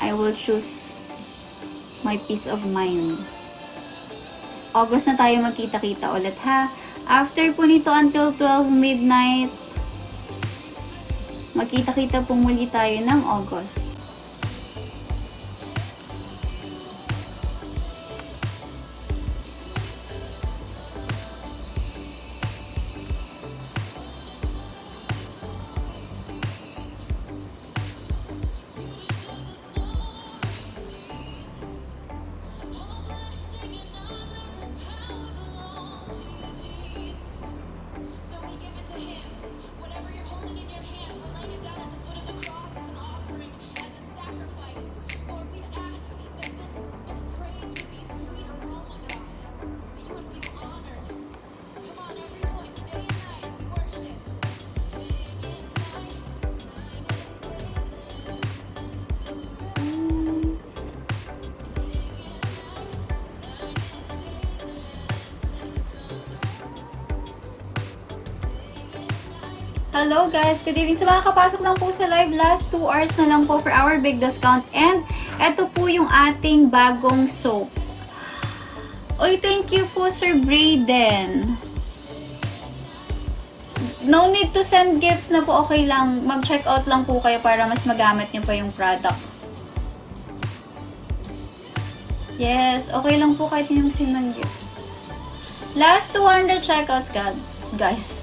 I will choose my peace of mind. August na tayo magkita-kita ulit, ha? After po nito until 12 midnight, magkita-kita po muli tayo ng August. Hello guys, good evening. Sa mga kapasok lang po sa live, last 2 hours na lang po for our big discount. And eto po yung ating bagong soap. Oy, thank you po Sir Brayden. No need to send gifts na po, okay lang. Mag-check out lang po kayo para mas magamit niyo pa yung product. Yes, okay lang po kahit yung send ng gifts. Last 200 checkouts, guys.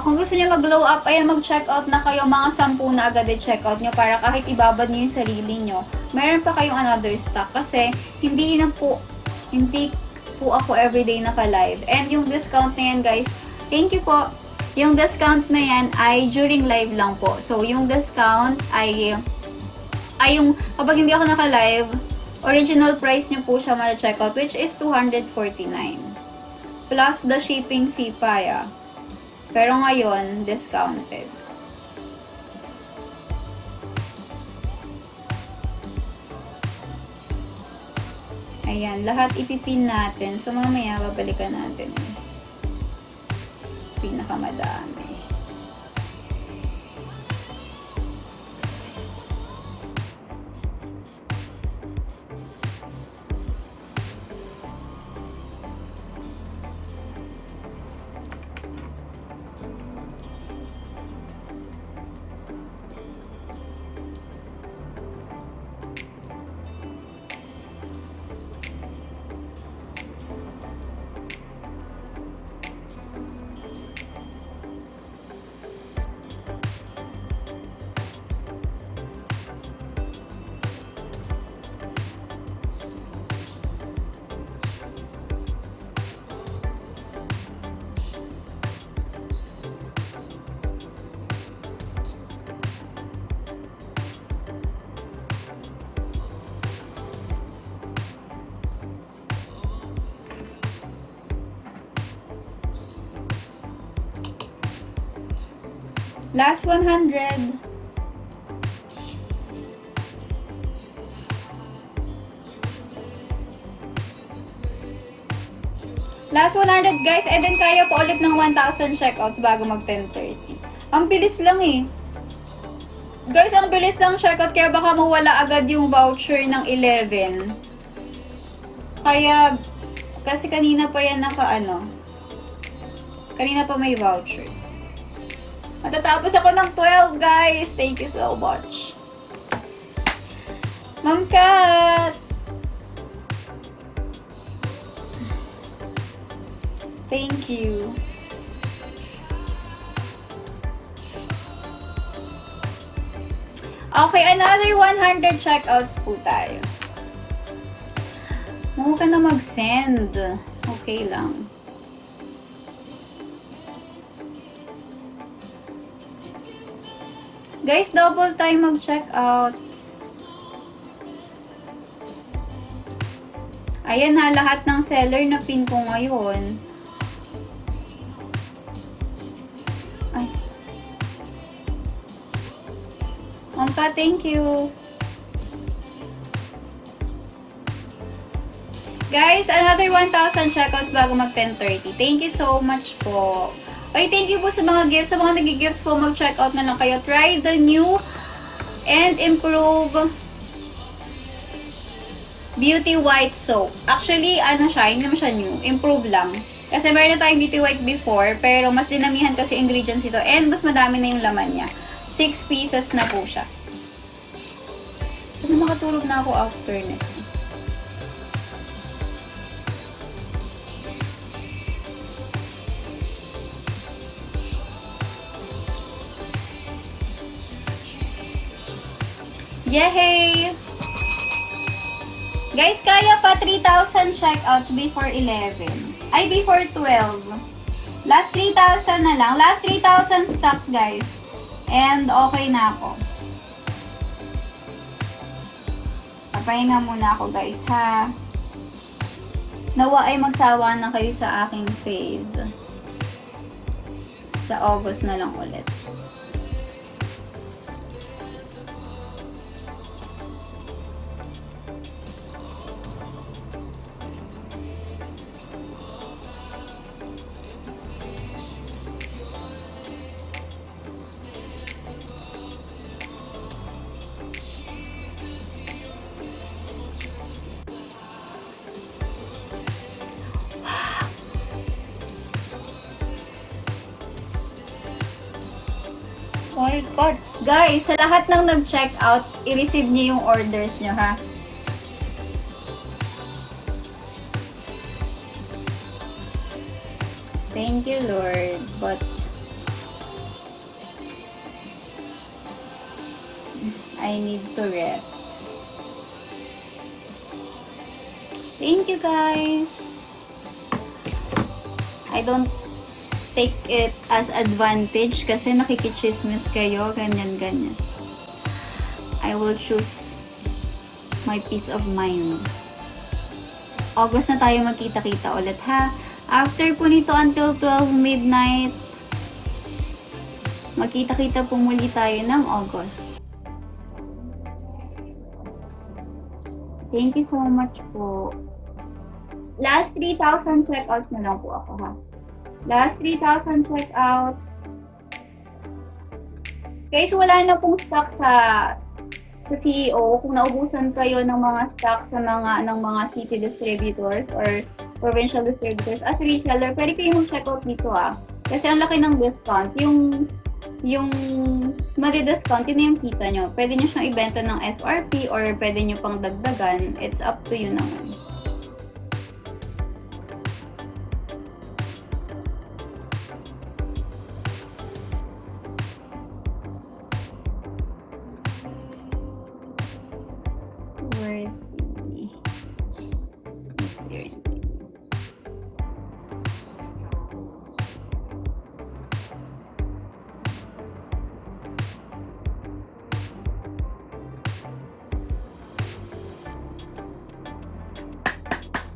Kung gusto niyo mag-glow up, ay mag-check out na kayo. Mga 10 na agad i-check out nyo para kahit ibabad nyo yung sarili nyo, meron pa kayong another stock. Kasi hindi po ako everyday naka-live. And yung discount na yan, guys, thank you po. Yung discount na yan ay during live lang po. So, yung discount ay yung kapag hindi ako naka-live, original price nyo po siya ma-check out, which is 249. Plus the shipping fee pa, yeah. Pero ngayon, discounted. Ayan, lahat ipipin natin. So, mamaya, babalikan natin. Pinakamadami. Last 100. Last 100 guys, and then kaya po ulit ng 1,000 checkouts bago mag 10:30. Ang bilis lang eh. Guys, ang bilis lang checkout kaya baka mawala agad yung voucher ng 11. Kaya, kasi kanina pa yan kanina pa may vouchers. Matatapos ako ng 12, guys. Thank you so much. Ma'am Kat! Thank you. Okay, another 100 checkouts po tayo. Huwag ka na mag-send. Okay lang. Guys, double time mag-check out. Ayan ha, lahat ng seller na pin ko ngayon. Ay. Omka, thank you. Guys, another 1,000 checkouts bago mag 10:30. Thank you so much po. Okay, thank you po sa mga gifts. Sa mga nag-gifts po, mag-checkout na lang kayo. Try the new and improve Beauty White Soap. Actually, ano siya, hindi naman siya new. Improve lang. Kasi meron na tayong Beauty White before, pero mas dinamihan kasi ingredients ito and mas madami na yung laman niya. 6 pieces na po siya. So, makatulog na ako after nito. Yay! Guys, kaya pa 3,000 checkouts before 11. Ay, before 12. Last 3,000 na lang. Last 3,000 stocks, guys. And okay na ako. Papahinga muna ako, guys, ha? Nawa ay magsawa na kayo sa aking face. Sa August na lang ulit. Oh my God. Guys, sa lahat ng nag-check out, i-receive niyo yung orders niyo, ha? Thank you, Lord. But I need to rest. Thank you, guys. I don't take it as advantage kasi nakikichismis kayo, ganyan-ganyan. I will choose my peace of mind. August na tayo magkita-kita ulit, ha? After po nito until 12 midnight, magkita-kita po muli tayo ng August. Thank you so much po. Last 3,000 checkouts na lang po ako, ha? Last 3,000 checkout. Guys, wala na pong stock sa CEO. Kung naubusan kayo ng mga stock sa mga city distributors or provincial distributors as reseller, pwede kayo mag-checkout dito, Kasi ang laki ng discount. Yung madi-discount, yun yung kita nyo. Pwede nyo siyang ibenta ng SRP or pwede nyo pang dagdagan. It's up to you naman.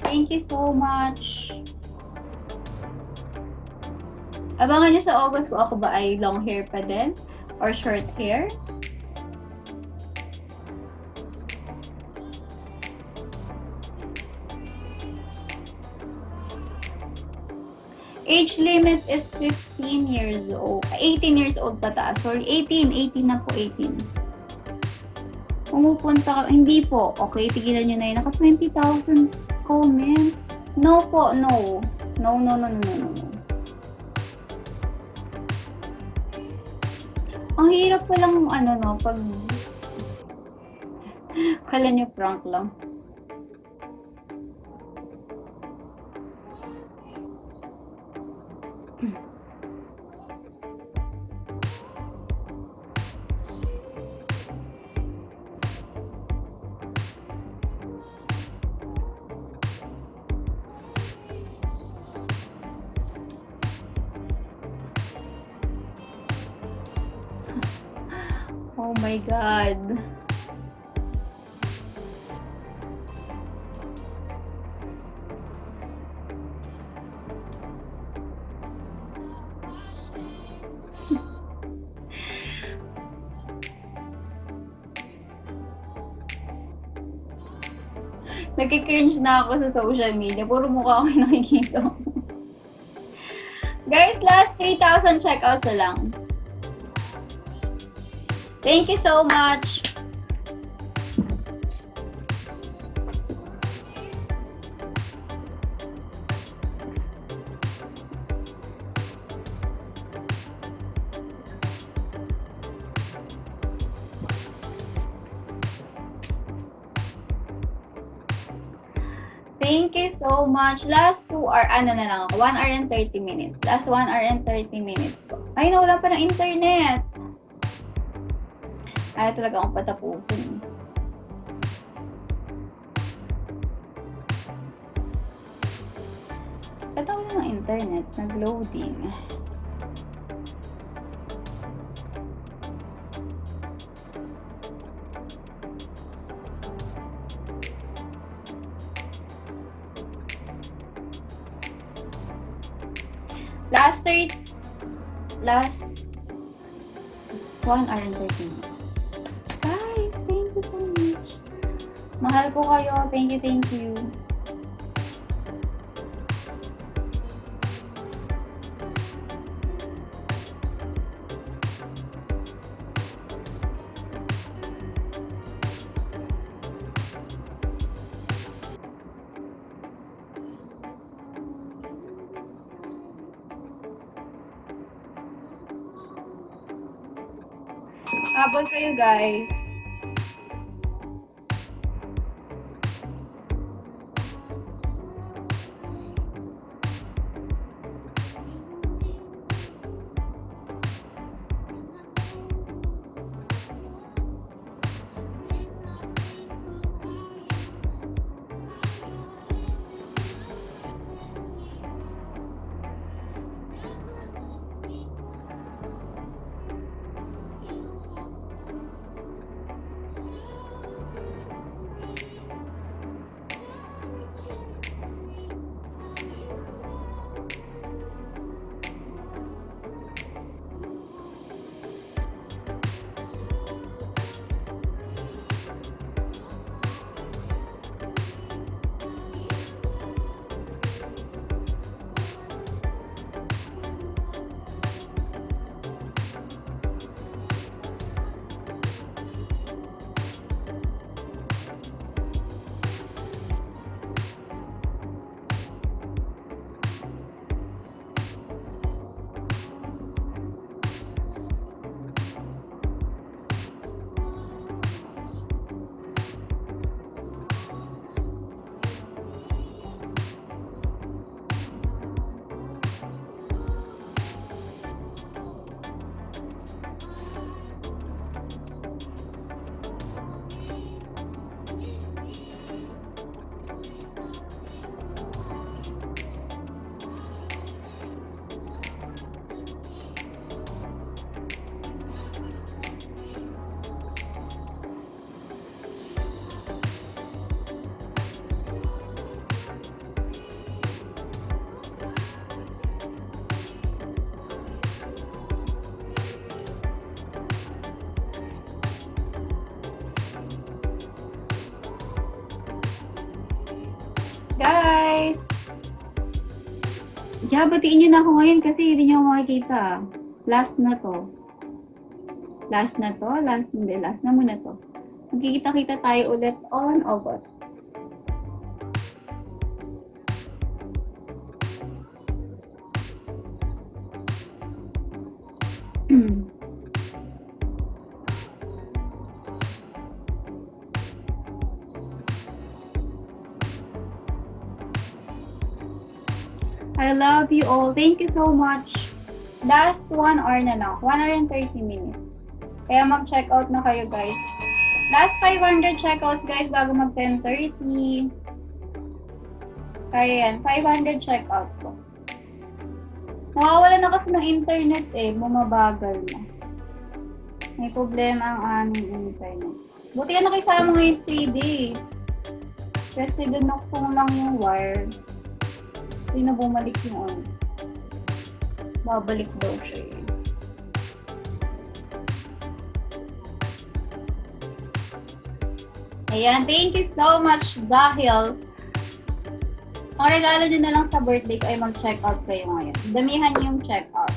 Thank you so much. Abangan nyo sa August kung ako ba ay long hair pa din or short hair. Age limit is 15 years old. 18 years old pataas. Sorry, 18 na po, 18. Pumupunta ka, hindi po. Okay, tigilan nyo na yun. Naka 20,000 comments. No po, no. No. Ang hirap pa lang, pag kala nyo prank lang. Oh my God. Nagki-cringe na ako sa social media. Puro mukha ako yung nakikita. Guys, last 3,000 checkouts na lang. Thank you so much. Thank you so much. Last 2 hour, ano na lang ako, 1 hour and 30 minutes. Last 1 hour and 30 minutes po. Ay, nawala pa ng internet. Ayaw talaga akong patapusin. Ba't ako ng internet? Nag-loading. Last 1 hour and 30 minutes. Guys, thank you so much. Mahal ko kayo. Thank you, thank you. Habol kayo, guys. Guys! Yeah, batiin nyo na ako ngayon kasi hindi nyo ako makikita. Last na to. Last na to? Last na muna to. Magkikita-kita tayo ulit on August. I love you all. Thank you so much. Last 1 hour na lang. 1 hour and 30 minutes. Kaya mag-check out na kayo, guys. Last 500 checkouts, guys, bago mag 10:30. Kaya yan, 500 checkouts po. Nawawala na kasi ng internet eh. Bumabagal na. May problema ang aming internet. Buti ka nakisama ngayon 3 days. Kasi dinukpong lang yung wire. Hindi na bumalik yung on. Babalik daw siya eh. Ayan, thank you so much dahil ang regalo nyo na lang sa birthday ko ay mag-check out kayo ngayon. Damihan yung check out.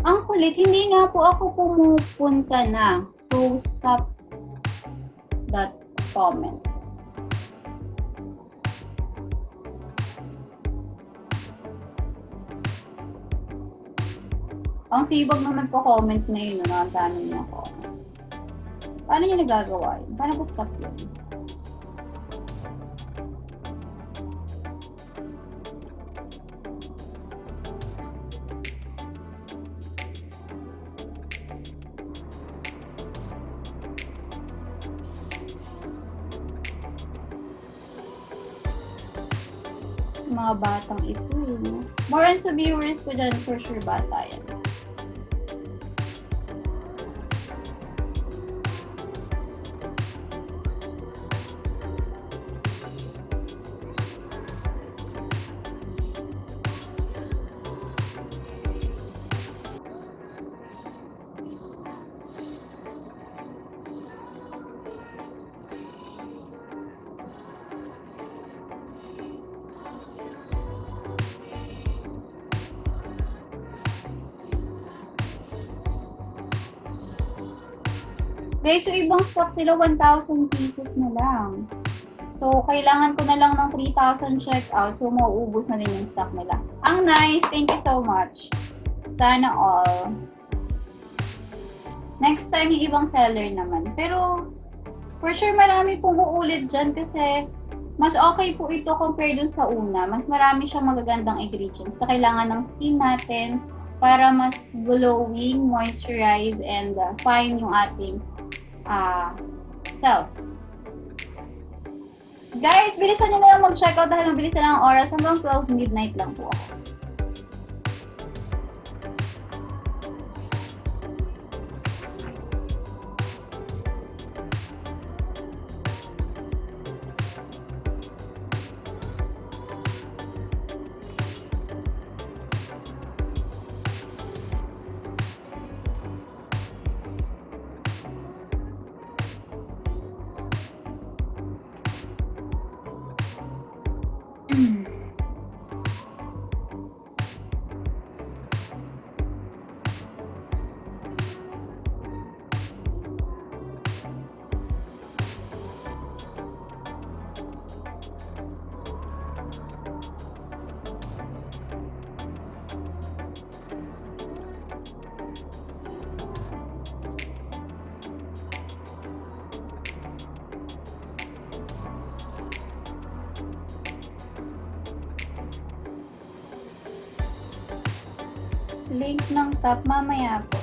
Ang kulit, hindi nga po ako pumupunta na. So, stop that comment. Ang sibag nung nagpo-comment na yun, ang tanong niya ako. Paano niya nagagawa yun? Paano ba stop yun? Mga batang ito yun. More on sa viewers ko dyan, for sure bata yan. Guys, so ibang stock sila, 1,000 pieces na lang. So, kailangan ko na lang ng 3,000 checkout. So, mauubos na din yung stock nila. Ang nice! Thank you so much. Sana all. Next time, yung ibang seller naman. Pero, for sure, marami pong uulit dyan kasi mas okay po ito compared dun sa una. Mas marami siyang magagandang ingredients na kailangan ng skin natin para mas glowing, moisturize, and fine yung ating self. Guys, bilisan nyo na lang mag-checkout dahil mabilis na lang ang oras. Hanggang 12 midnight lang po ako. Link ng top mamaya po.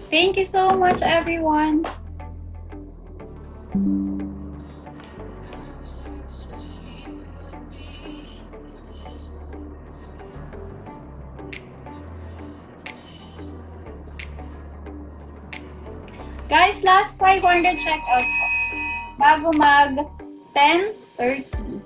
Thank you so much, everyone. Guys, last 500 checkouts po. Bago mag 10:30.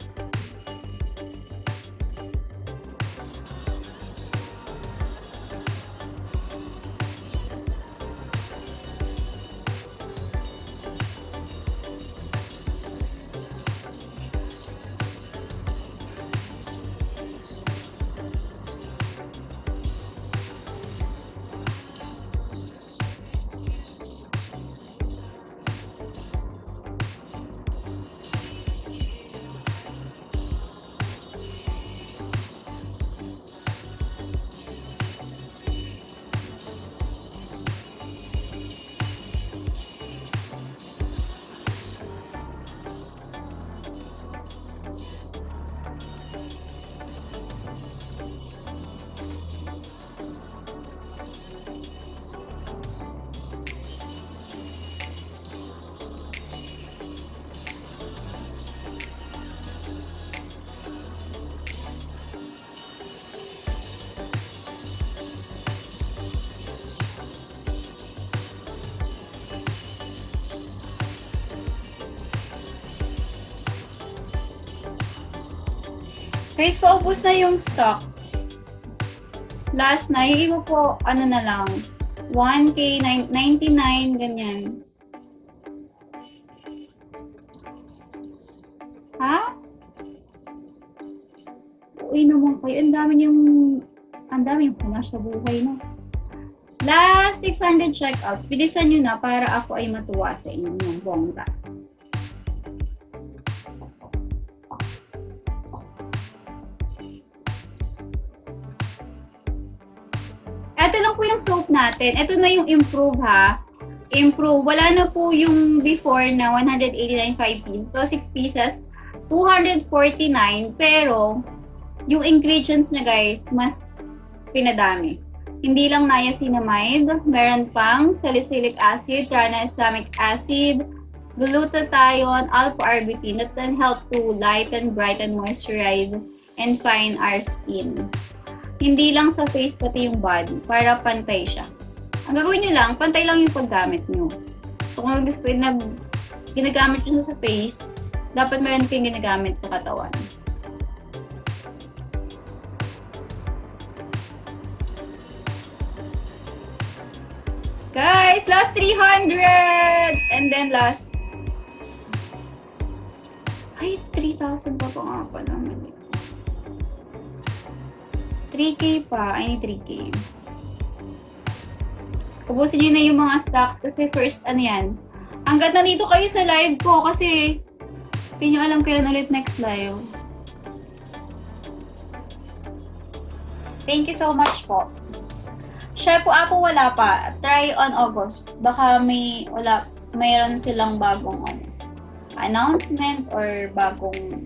Guys, paubos na yung stocks. Last na, yung iba po, ano na lang, 1K, 99, ganyan. Ha? Uy naman kayo, ang dami yung pumash sa buhay, no? Last 600 checkouts. Bilisan nyo na para ako ay matuwa sa inyo ng bongga. Ito lang po yung soap natin. Ito na yung improve ha. Improve. Wala na po yung before na 189 5 pieces. So 6 pieces, 249. Pero yung ingredients niya guys, mas pinadami. Hindi lang niacinamide, meron pang salicylic acid, tranexamic acid, glutathione, alpha-arbutin that can help to lighten, brighten, moisturize, and fine our skin. Hindi lang sa face, pati yung body, para pantay siya. Ang gagawin nyo lang, pantay lang yung paggamit nyo. So kung ginagamit nyo sa face, dapat meron kayong ginagamit sa katawan. Guys, last 300! And then last... Ay, 3,000 pa po nga pa naman. 3K pa. I need 3K. Ubusin nyo na yung mga stocks kasi first, ano yan. Hanggat nandito kayo sa live ko kasi hindi nyo alam kailan ulit next live. Thank you so much po. Share po ako wala pa. Try on August. Baka mayroon silang bagong announcement or bagong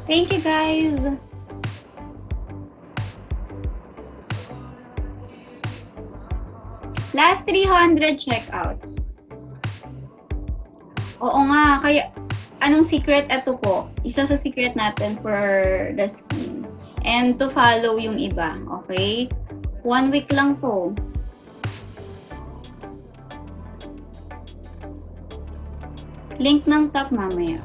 Thank you guys! Last 300 checkouts. Oo nga, kaya anong secret? Ito po. Isa sa secret natin for the skin. And to follow yung iba. Okay? 1 week lang po. Link ng top mamaya.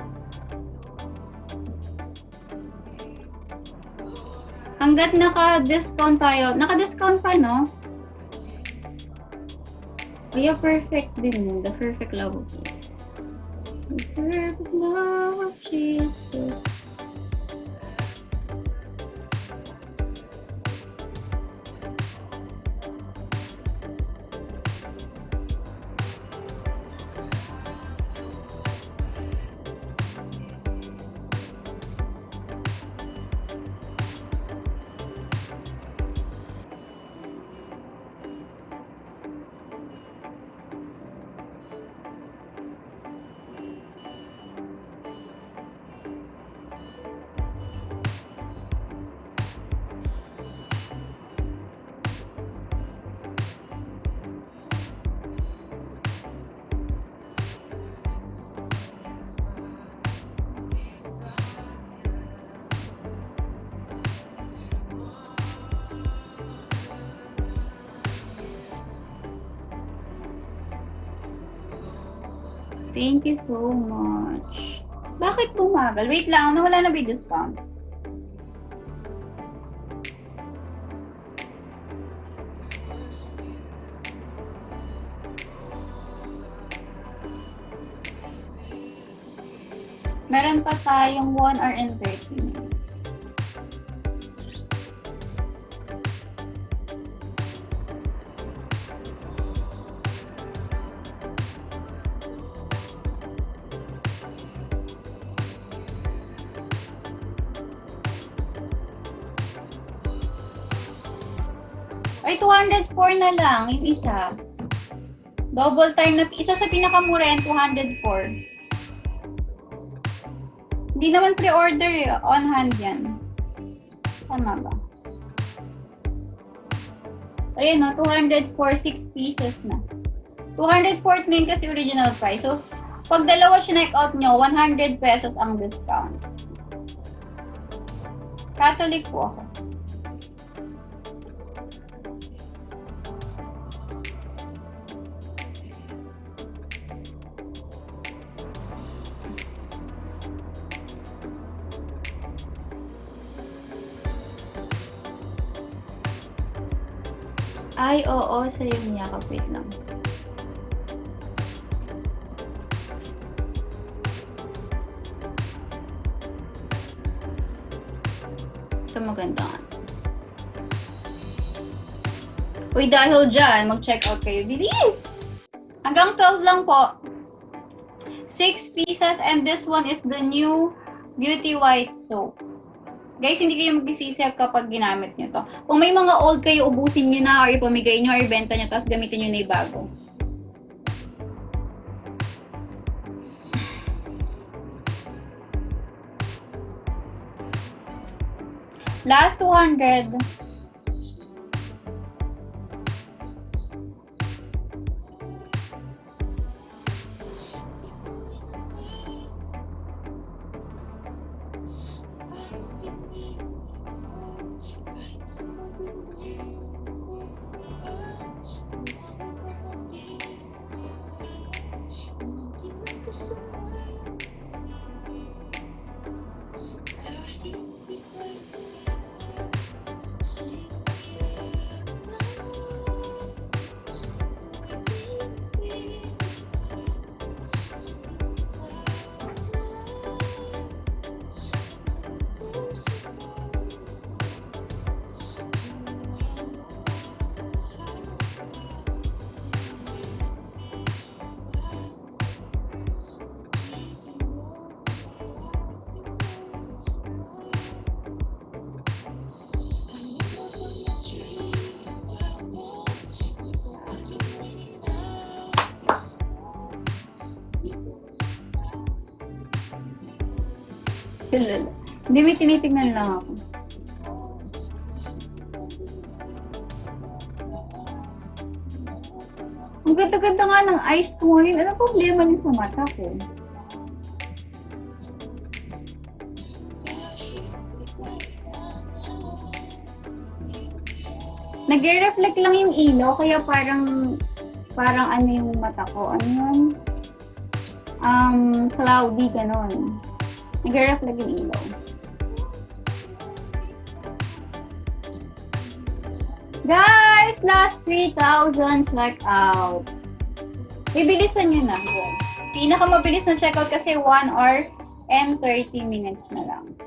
Hanggat naka-discount tayo. Naka-discount pa, no? Kaya perfect din. The perfect love of Jesus. The perfect love of Jesus. Thank you so much. Bakit bumagal? Wait lang, nawala na ba yung discount? Meron pa tayong 1 hour and 30 minutes. Ay, 204 na lang yung isa. Double time na, isa sa pinakamura yan, 204. Hindi naman pre-order eh, on hand yan. Tama ba? Ayan no, 204, 6 pieces na. 204 na yun kasi original price. So, pag dalawa check out nyo, 100 pesos ang discount. Catholic po ako. Ay, oo, sa'yo niya. Wait lang. Ito maganda nga. Uy, dahil dyan, mag-check out kayo. Bilis! Hanggang 12 lang po. 6 pieces and this one is the new Beauty White Soap. Guys, hindi kayo magsisisi kapag ginamit nyo to. Kung may mga old kayo, ubusin nyo na or ipamigay nyo or ibenta nyo tapos gamitin nyo na yung bago. Last 200. Hindi, may tinitignan lang ako. Ang ganda-ganda nga ng eyes ko ngayon. Anong problema niyo sa mata ko? Nag-reflect lang yung ilaw, kaya parang ano yung mata ko. Ano yun? Cloudy, ganon. Nag-reflect yung ilaw. Guys, last 3,000 checkouts. Ibilisan nyo na. Pinakamabilis na checkout kasi 1 hour and 30 minutes na lang.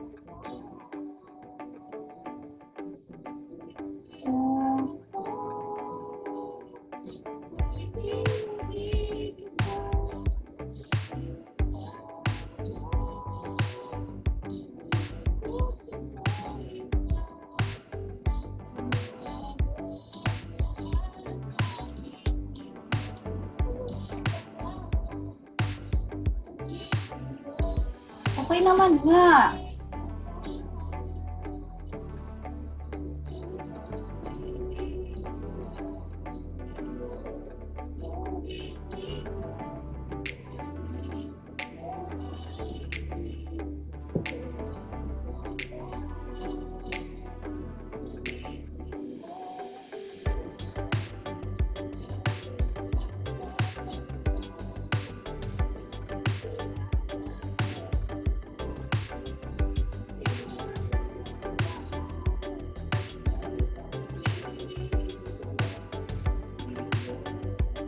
Okay naman nga.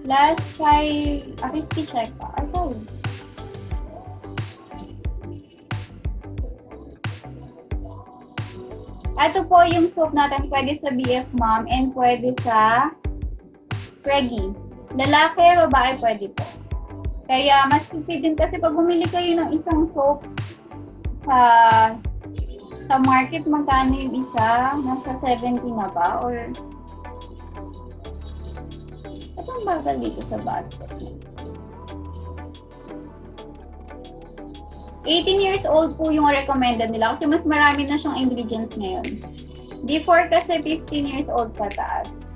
Last 50 check pa. Ay, sorry. Ito po yung soap natin. Pwede sa BF Mom and pwede sa Reggie. Lalaki, babae, pwede po. Kaya mas tipid din kasi pag bumili kayo ng isang soap sa market, magkano yung isa? Nasa 70 na ba? Or itong bagal dito sa basket. 18 years old po yung recommended nila kasi mas marami na siyang ingredients ngayon. Before kasi 15 years old pataas.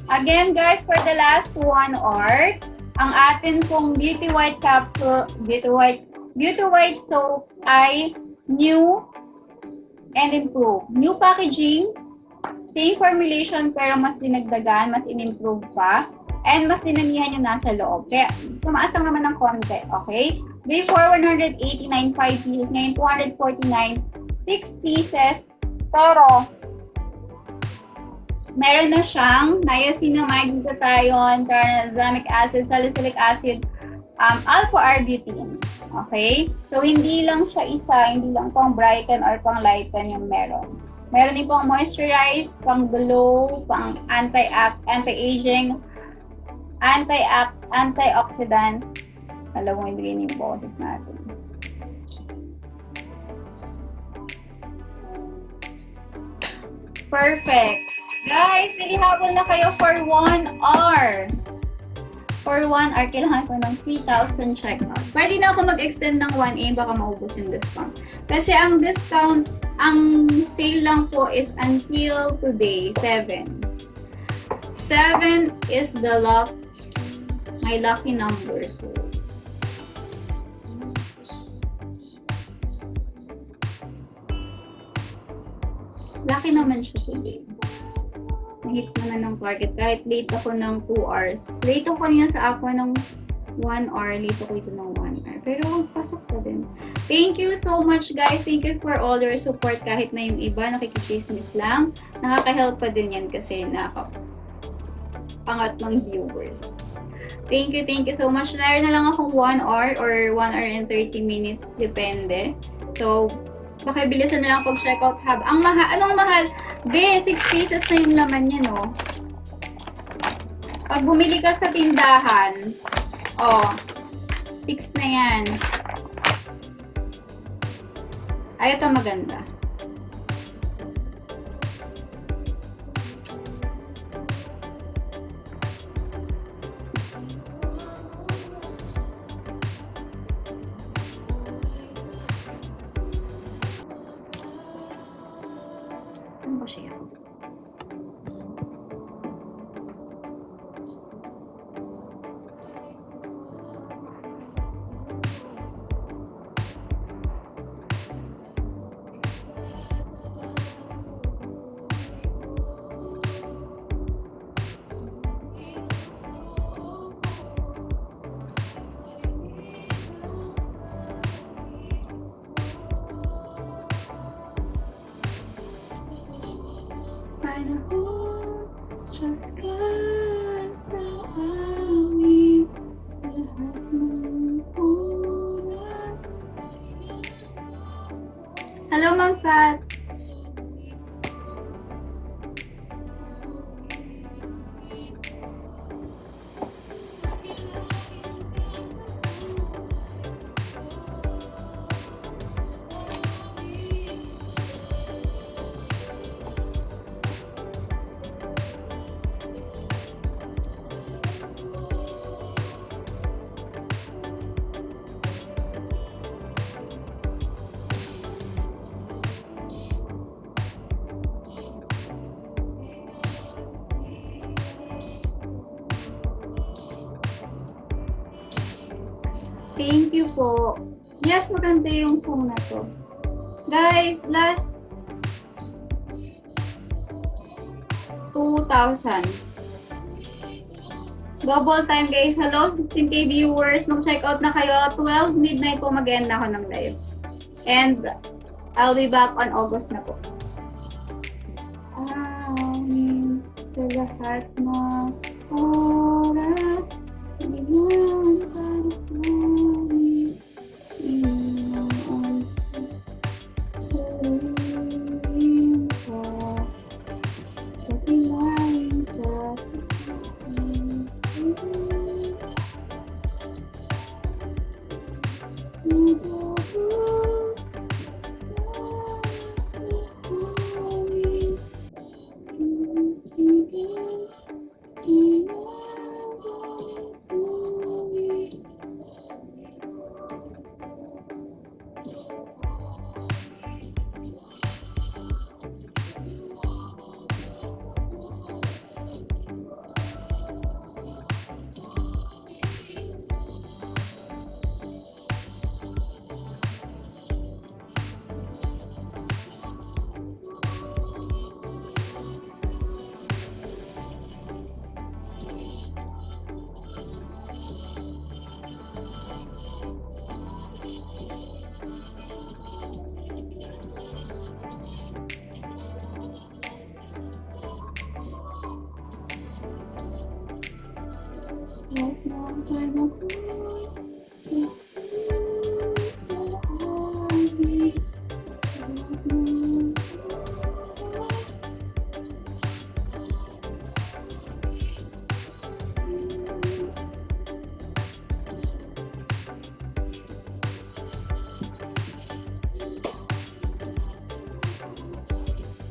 Again guys, for the last 1 hour, ang atin pong Beauty White capsule, Beauty White soap ay new and improved. New packaging, same formulation pero mas dinagdagan, mas in-improve pa, and mas dinamihan yung nasa loob. Kaya tumaas lang naman ng konti, okay? Before 189 5 pieces, ngayon 249 6 pieces, pero meron na siyang niacinamide, glutathione, tranexamic acid, salicylic acid, alpha-arbutin. Okay? So, hindi lang siya isa, hindi lang pang brighten or pang lighten yung meron. Meron din pang moisturize, pang glow, pang anti-aging, antioxidants. Alam mo, ibigay niyo yung boses natin. Perfect! Guys, nilihabol na kayo for 1 hour. For 1 hour, kailangan ko ng 3,000 check-out. Pwede na ako mag-extend ng 1A, baka maubos yung discount. Kasi ang discount, ang sale lang po is until today, 7. 7 is the my lucky number. So, lucky naman siya today. Nahit naman ng target. Kahit late ako ng 2 hours. Late ako niya sa ako ng 1 hour. Late ako ito ng 1 hour. Pero pasok pa din. Thank you so much guys. Thank you for all your support. Kahit na yung iba nakikichismis lang. Nakaka-help pa din yan kasi pangat ng viewers. Thank you so much. Meron na lang akong 1 hour or 1 hour and 30 minutes. Depende. So, pakibilisan na lang pag-checkout hub. Ang mahal, anong mahal? Be, 6 pieces na yung laman niya, no? Pag bumili ka sa tindahan, 6 na yan. Ay, ito maganda. Saan ba siya? Panahon, Diyos ka sa amin, lahat ng oras. Hello, Ma'am Fats. Thank you po. Yes, maganda yung song na to. Guys, last 2 2,000. Double time guys. Hello 16K viewers. Mag-check out na kayo. 12 midnight po mag-end na ako ng live. And I'll be back on August na po. Amin sa lahat na oras. Mayroon para sa amin. Inoon sabihin ko. Kapilain ka sa akin.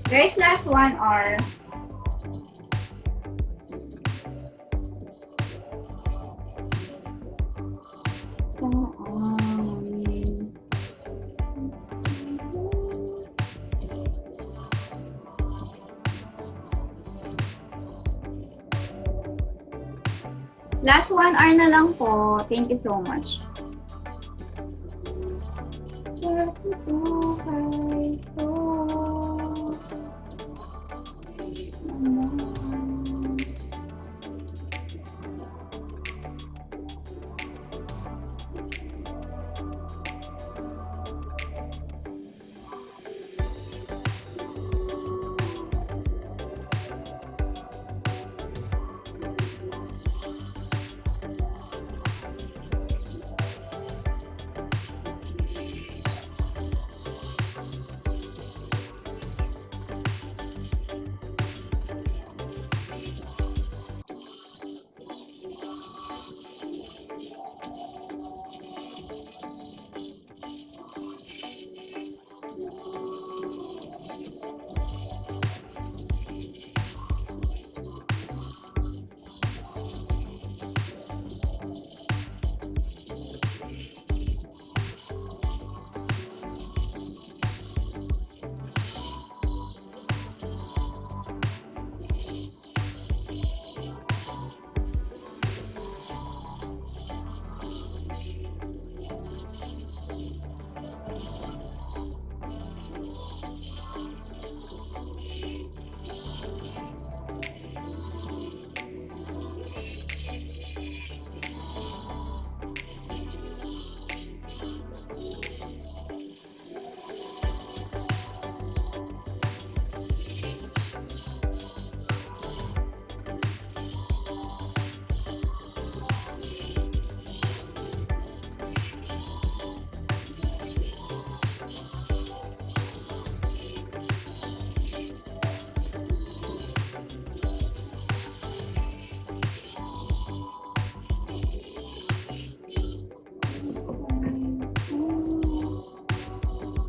Guys, last 1 hour. Sa amin. Last 1 hour na lang po. Thank you so much. Kasi buhay ko.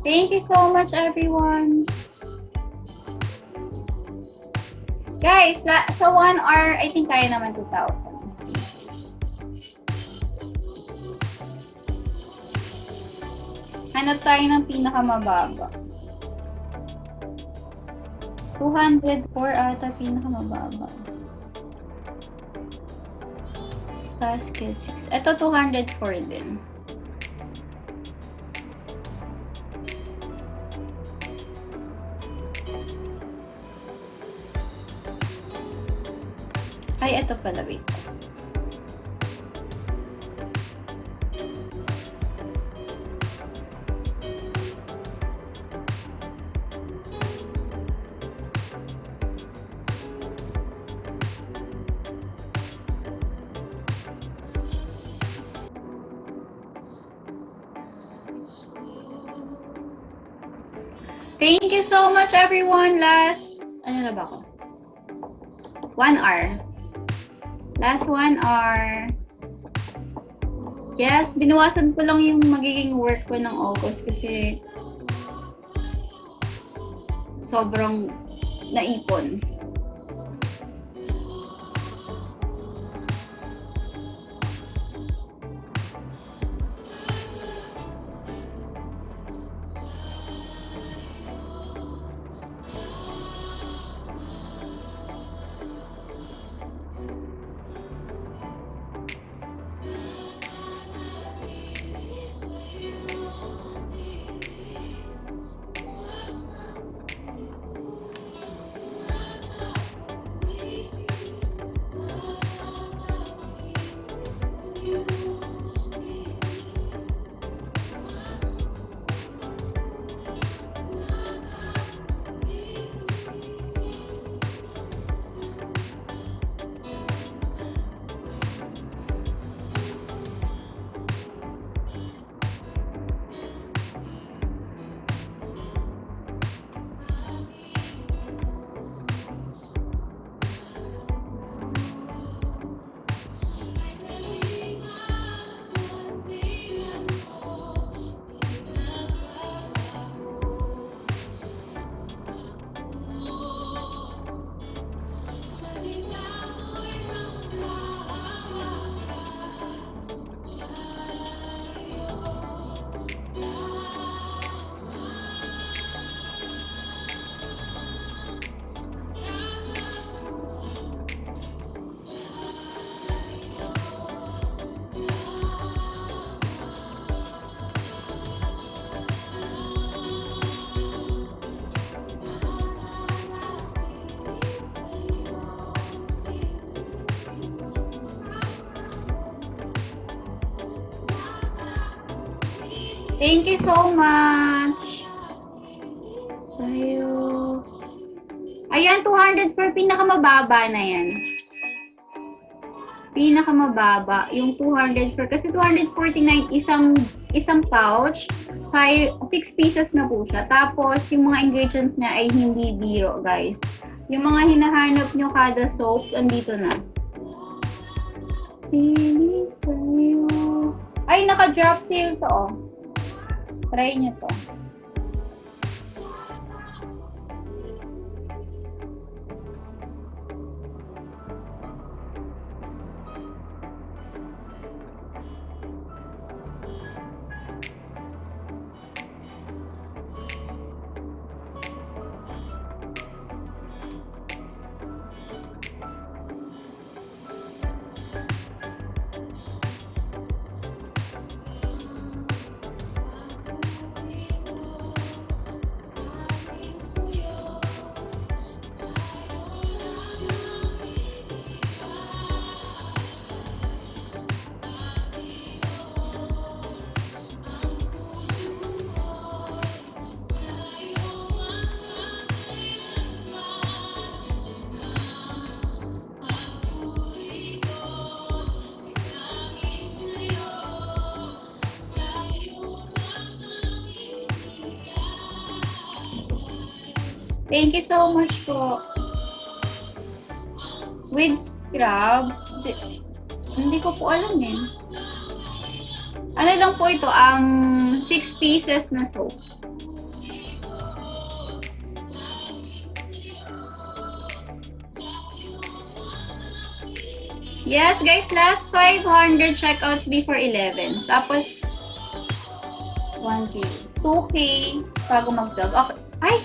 Thank you so much, everyone. Guys, sa 1 hour, I think kaya naman 2,000 pieces. Hanap tayo ng pinakamababa. 204 ata pinakamababa. Basket 6. Ito 204 din. Ay, ito pala, wait. Thank you so much, everyone. Last, ano na ba ako? 1 hour. Last 1 hour. Yes, binawasan ko lang yung magiging work ko ng August kasi sobrang naipon. Thank you so much. Sayo. Ayan, 200 per pinakamababa na yan. Pinakamababa, yung 200 per, kasi 249 isang pouch, 6 pieces na po siya. Tapos, yung mga ingredients niya ay hindi biro, guys. Yung mga hinahanap nyo kada soap, andito na. Ay, naka-drop sale to, oh. Try nyo to. Thank you so much po. With scrub, hindi ko po alam eh. Ano lang po ito, 6 pieces na soap. Yes, guys, last 500 checkouts before 11. Tapos, 1K, 2K, bago mag-vlog. Okay. Ay!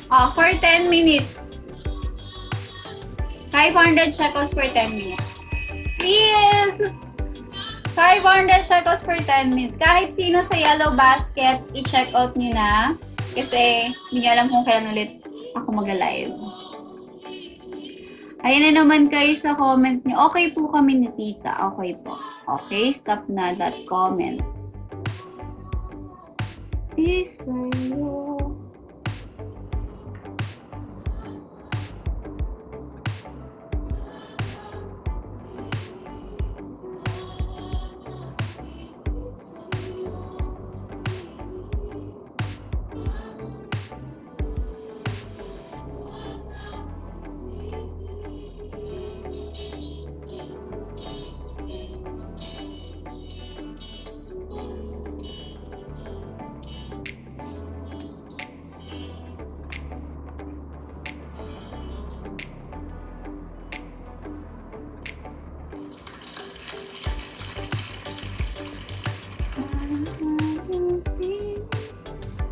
For 10 minutes. 500 checkouts for 10 minutes. Please! 500 checkouts for 10 minutes. Kahit sino sa yellow basket, i-checkout nyo na. Kasi, hindi nyo alam kung kailan ulit ako mag-live. Ayan na naman kayo sa comment niyo. Okay po kami ni tita. Okay po. Okay, stop na that comment. Isayo.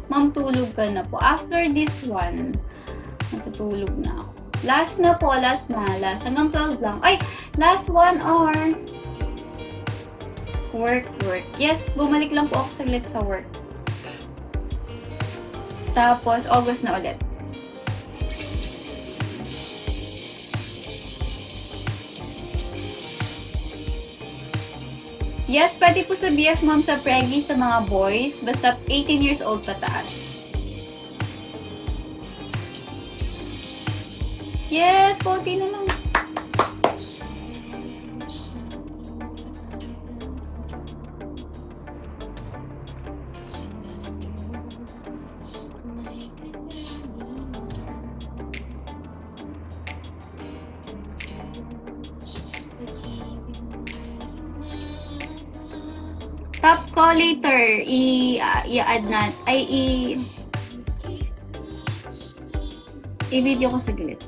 Ma'am, tulog ka na po. After this one, matutulog na ako. Last na po, last na. Last. Hanggang 12 lang. Ay, last 1 hour. Work. Yes, bumalik lang po ako saglit sa work. Tapos, August na ulit. Yes, pwede po sa BF Ma'am sa Preggy sa mga boys. Basta 18 years old pataas. Yes, konti na lang. Top ko later, i-add na, i-video ko saglit.